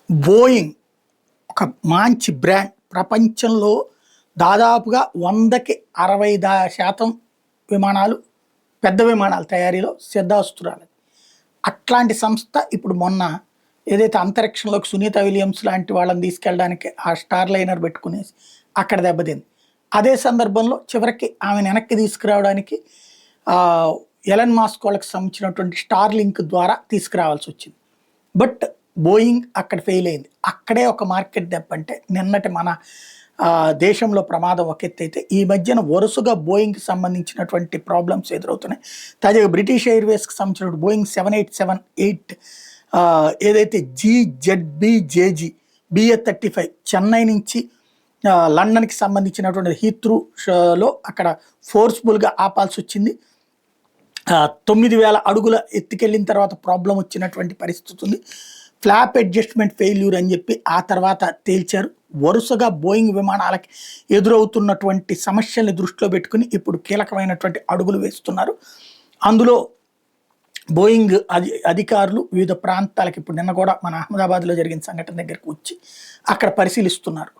Boeing ఒక మంచి brand. ప్రపంచంలో దాదాపుగా 100కి 60% విమానాలు, పెద్ద విమానాల తయారీలో సిద్ధాస్తురాలు. అట్లాంటి సంస్థ ఇప్పుడు మొన్న ఏదైతే అంతరిక్షంలోకి సునీత విలియమ్స్ లాంటి వాళ్ళని తీసుకెళ్ళడానికి ఆ స్టార్ లైనర్ పెట్టుకునేసి అక్కడ దెబ్బతింది. అదే సందర్భంలో చివరికి ఆమెను వెనక్కి తీసుకురావడానికి ఎలన్ మాస్క్ వాళ్ళకి సంబంధించినటువంటి స్టార్ లింక్ ద్వారా తీసుకురావాల్సి వచ్చింది. బట్ బోయింగ్ అక్కడ ఫెయిల్ అయింది. అక్కడే ఒక మార్కెట్ దెబ్బ. అంటే నిన్నటి మన దేశంలో ప్రమాదం ఒక ఎత్తు అయితే, ఈ మధ్యన వరుసగా బోయింగ్కి సంబంధించినటువంటి ప్రాబ్లమ్స్ ఎదురవుతున్నాయి. తాజాగా బ్రిటిష్ ఎయిర్వేస్కి సంబంధించిన బోయింగ్ 787-8 ఏదైతే GZBJG BA-35 చెన్నై నుంచి లండన్కి సంబంధించినటువంటి హీత్రూలో అక్కడ ఫోర్స్ఫుల్గా ఆపాల్సి వచ్చింది. 9,000 అడుగుల ఎత్తుకెళ్ళిన తర్వాత ప్రాబ్లం వచ్చినటువంటి పరిస్థితి ఉంది. ఫ్లాప్ అడ్జస్ట్మెంట్ ఫెయిల్యూర్ అని చెప్పి ఆ తర్వాత తేల్చారు. వరుసగా బోయింగ్ విమానాలకి ఎదురవుతున్నటువంటి సమస్యల్ని దృష్టిలో పెట్టుకుని ఇప్పుడు కీలకమైనటువంటి అడుగులు వేస్తున్నారు. అందులో బోయింగ్ అధికారులు వివిధ ప్రాంతాలకు ఇప్పుడు నిన్న కూడా మన అహ్మదాబాద్లో జరిగిన సంఘటన దగ్గరకు వచ్చి అక్కడ పరిశీలిస్తున్నారు.